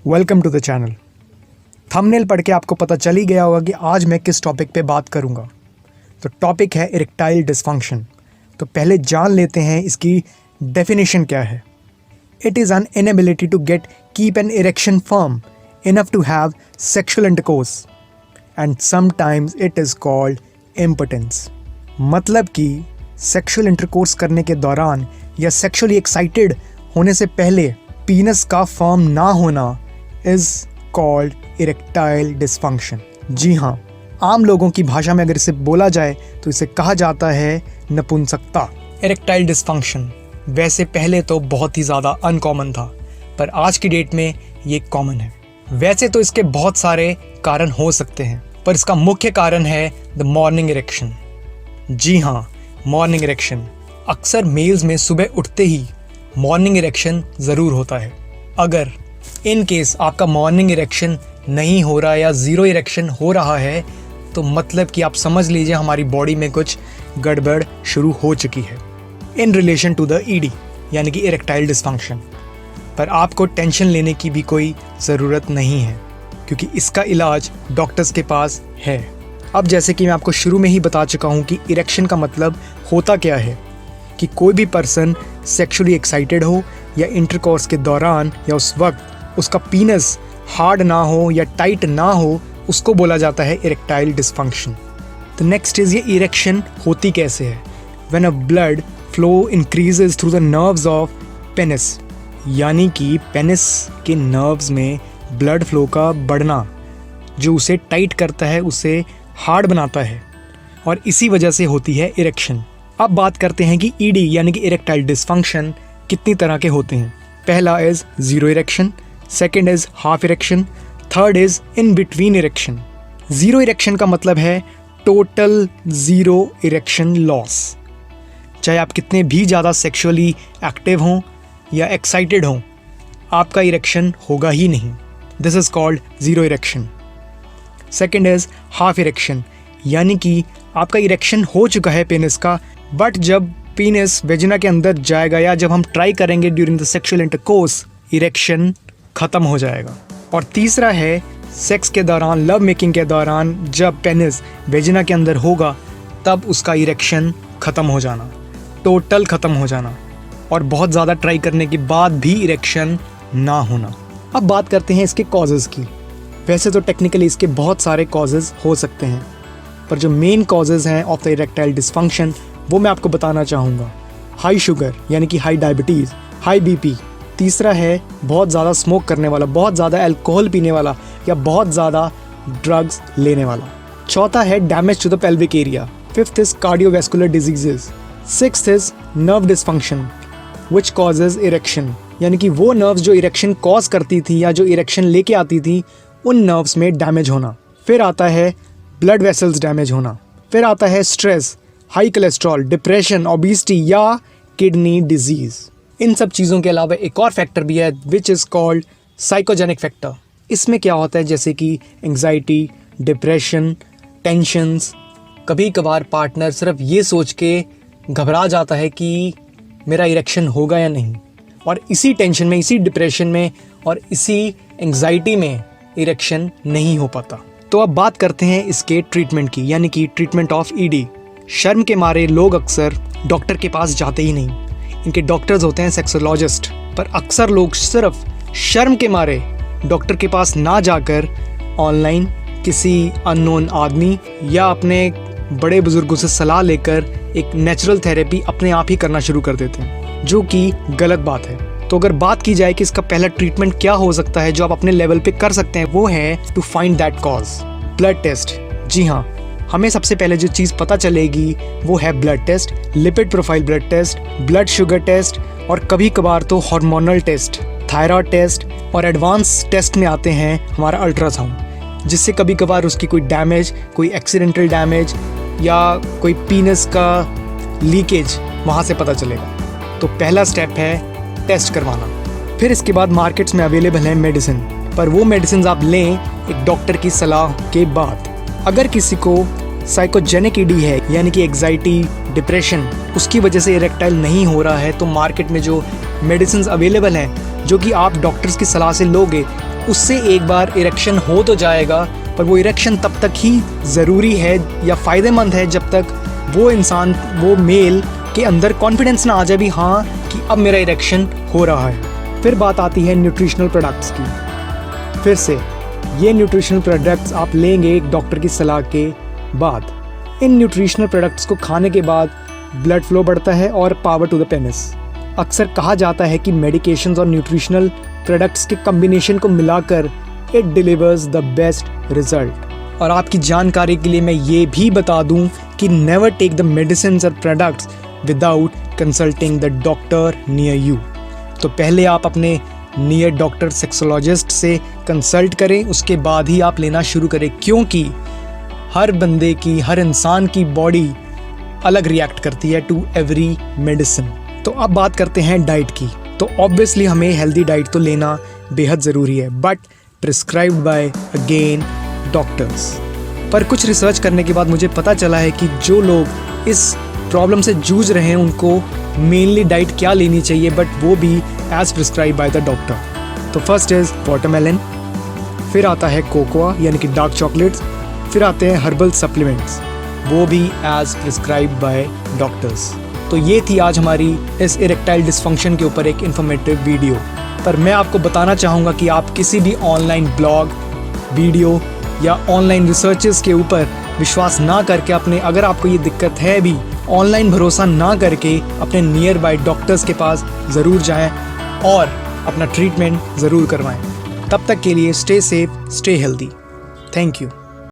Welcome to the channel. Thumbnail पढ़ के आपको पता चल ही गया होगा कि आज मैं किस टॉपिक पे बात करूंगा। तो टॉपिक है इरेक्टाइल डिसफंक्शन। तो पहले जान लेते हैं इसकी डेफिनेशन क्या है। It is an inability to get keep an erection firm enough to have sexual intercourse and sometimes it is called impotence. मतलब कि सेक्शुअल इंटरकोर्स करने के दौरान या सेक्शुअली एक्साइटेड होने से पहले पीनस का फर्म ना होना इज कॉल्ड इरेक्टाइल डिसफंक्शन। जी हाँ, आम लोगों की भाषा में अगर इसे बोला जाए तो इसे कहा जाता है नपुंसकता। इरेक्टाइल डिसफंक्शन वैसे पहले तो बहुत ही ज़्यादा अनकॉमन था, पर आज की डेट में ये कॉमन है। वैसे तो इसके बहुत सारे कारण हो सकते हैं, पर इसका मुख्य कारण है द मॉर्निंग इरेक्शन। जी हाँ, मॉर्निंग इरेक्शन। अक्सर मेल्स में सुबह उठते ही मॉर्निंग इरेक्शन ज़रूर होता है। अगर इन केस आपका मॉर्निंग इरेक्शन नहीं हो रहा या ज़ीरो इरेक्शन हो रहा है तो मतलब कि आप समझ लीजिए हमारी बॉडी में कुछ गड़बड़ शुरू हो चुकी है in relation to the ED यानी कि इरेक्टाइल डिसफंक्शन। पर आपको टेंशन लेने की भी कोई ज़रूरत नहीं है क्योंकि इसका इलाज डॉक्टर्स के पास है। अब जैसे कि मैं आपको शुरू में ही बता चुका हूँ कि इरेक्शन का मतलब होता क्या है, कि कोई भी पर्सन सेक्सुअली एक्साइटेड हो या इंटरकोर्स के दौरान या उस वक्त उसका पीनस हार्ड ना हो या टाइट ना हो, उसको बोला जाता है इरेक्टाइल डिसफंक्शन। तो नेक्स्ट इज ये इरेक्शन होती कैसे है। When a blood flow increases through the nerves of penis, यानी कि पेनिस के नर्व्स में ब्लड फ्लो का बढ़ना जो उसे टाइट करता है, उसे हार्ड बनाता है और इसी वजह से होती है इरेक्शन। अब बात करते हैं कि ईडी यानी कि इरेक्टाइल डिसफंक्शन कितनी तरह के होते हैं। पहला is zero erection, second is half erection, third is in between erection. Zero erection का मतलब है टोटल जीरो इरेक्शन लॉस। चाहे आप कितने भी ज़्यादा सेक्सुअली एक्टिव हों या एक्साइटेड हों, आपका इरेक्शन होगा ही नहीं। This is called zero erection. Second is half erection, यानी कि आपका इरेक्शन हो चुका है पेनिस का, बट जब पीनस वेजिना के अंदर जाएगा या जब हम ट्राई करेंगे during the sexual intercourse, erection खत्म हो जाएगा। और तीसरा है सेक्स के दौरान, लव मेकिंग के दौरान जब पेनिस वेजिना के अंदर होगा तब उसका इरेक्शन खत्म हो जाना, टोटल खत्म हो जाना और बहुत ज़्यादा ट्राई करने के बाद भी इरेक्शन ना होना। अब बात करते हैं इसके कॉजेज़ की। वैसे तो टेक्निकली इसके बहुत सारे कॉजेज़ हो सकते हैं, पर जो मेन कॉजेज़ हैं ऑफ द इरेक्टाइल डिसफंक्शन वो मैं आपको बताना चाहूँगा। हाई शुगर यानी कि हाई डायबिटीज़, हाई बीपी। तीसरा है बहुत ज़्यादा स्मोक करने वाला, बहुत ज़्यादा अल्कोहल पीने वाला या बहुत ज़्यादा ड्रग्स लेने वाला। चौथा है damage to the pelvic area. Fifth is cardiovascular diseases. Sixth is nerve dysfunction which causes erection, यानी कि वो नर्व्स जो इरेक्शन कॉज करती थी या जो इरेक्शन लेके आती थी, उन नर्व्स में डैमेज होना। फिर आता है ब्लड वेसल्स डैमेज होना। फिर आता है stress, high cholesterol, depression, obesity या किडनी डिजीज़। इन सब चीज़ों के अलावा एक और फैक्टर भी है which is called psychogenic factor. इसमें क्या होता है जैसे कि एंग्जाइटी, डिप्रेशन, टेंशन्स। कभी कभार पार्टनर सिर्फ ये सोच के घबरा जाता है कि मेरा इरेक्शन होगा या नहीं, और इसी टेंशन में, इसी डिप्रेशन में और इसी एंग्जाइटी में इरेक्शन नहीं हो पाता। तो अब बात करते हैं इसके ट्रीटमेंट की, यानी कि ट्रीटमेंट ऑफ ईडी। शर्म के मारे लोग अक्सर डॉक्टर के पास जाते ही नहीं। इनके डॉक्टर्स होते हैं सेक्सोलॉजिस्ट, पर अक्सर लोग सिर्फ शर्म के मारे डॉक्टर के पास ना जाकर ऑनलाइन किसी अननोन आदमी या अपने बड़े बुजुर्गों से सलाह लेकर एक नेचुरल थेरेपी अपने आप ही करना शुरू कर देते हैं, जो कि गलत बात है। तो अगर बात की जाए कि इसका पहला ट्रीटमेंट क्या हो सकता है जो आप अपने लेवल पे कर सकते हैं, वो है to find that cause, blood test. जी हाँ, हमें सबसे पहले जो चीज़ पता चलेगी वो है blood test, lipid profile blood test, blood sugar test और कभी कभार तो हार्मोनल टेस्ट, थायराइड टेस्ट, और एडवांस टेस्ट में आते हैं हमारा अल्ट्रासाउंड, जिससे कभी कभार उसकी कोई डैमेज, कोई एक्सीडेंटल डैमेज या कोई पीनस का लीकेज वहाँ से पता चलेगा। तो पहला स्टेप है टेस्ट करवाना। फिर इसके बाद मार्केट्स में अवेलेबल है मेडिसिन, पर वो मेडिसिन आप लें एक डॉक्टर की सलाह के बाद। अगर किसी को साइकोजेनिक ईडी है, यानी कि एग्जाइटी, डिप्रेशन, उसकी वजह से इरेक्टाइल नहीं हो रहा है, तो मार्केट में जो मेडिसिन अवेलेबल हैं जो कि आप डॉक्टर्स की सलाह से लोगे, उससे एक बार इरेक्शन हो तो जाएगा, पर वो इरेक्शन तब तक ही ज़रूरी है या फ़ायदेमंद है जब तक वो इंसान, वो मेल के अंदर कॉन्फिडेंस ना आ जाए भी हाँ कि अब मेरा इरेक्शन हो रहा है। फिर बात आती है न्यूट्रिशनल प्रोडक्ट्स की। फिर से ये न्यूट्रिशनल प्रोडक्ट्स आप लेंगे एक डॉक्टर की सलाह के बाद। इन न्यूट्रिशनल प्रोडक्ट्स को खाने के बाद ब्लड फ्लो बढ़ता है और पावर टू द पेनिस। अक्सर कहा जाता है कि मेडिकेशंस और न्यूट्रिशनल प्रोडक्ट्स के कम्बिनेशन को मिलाकर it delivers the best result. और आपकी जानकारी के लिए मैं ये भी बता दूं कि नेवर टेक द मेडिसिन्स और products without consulting the doctor near you. तो पहले आप अपने नियर डॉक्टर सेक्सोलॉजिस्ट से कंसल्ट करें, उसके बाद ही आप लेना शुरू करें, क्योंकि हर बंदे की, हर इंसान की बॉडी अलग रिएक्ट करती है टू एवरी मेडिसिन। तो अब बात करते हैं डाइट की। तो ऑब्वियसली हमें हेल्दी डाइट तो लेना बेहद ज़रूरी है, but prescribed bye again doctors. पर कुछ रिसर्च करने के बाद मुझे पता चला है कि जो लोग इस प्रॉब्लम से जूझ रहे हैं उनको मेनली डाइट क्या लेनी चाहिए, बट वो भी as prescribe by the doctor. तो फर्स्ट इज़ वाटरमेलन, फिर आता है कोकोआ यानी कि डार्क चॉकलेट्स, फिर आते हैं हर्बल सप्लीमेंट्स, वो भी एज प्रिस्क्राइब बाय डॉक्टर्स। तो ये थी आज हमारी इस इरेक्टाइल डिसफंक्शन के ऊपर एक इन्फॉर्मेटिव वीडियो। पर मैं आपको बताना चाहूँगा कि आप किसी भी ऑनलाइन ब्लॉग, वीडियो या ऑनलाइन रिसर्चेस के ऊपर विश्वास ना करके अगर आपको ये दिक्कत है भी, ऑनलाइन भरोसा ना करके अपने नियर बाय डॉक्टर्स के पास ज़रूर जाएं और अपना ट्रीटमेंट ज़रूर करवाएं। तब तक के लिए stay safe, stay healthy. Thank you.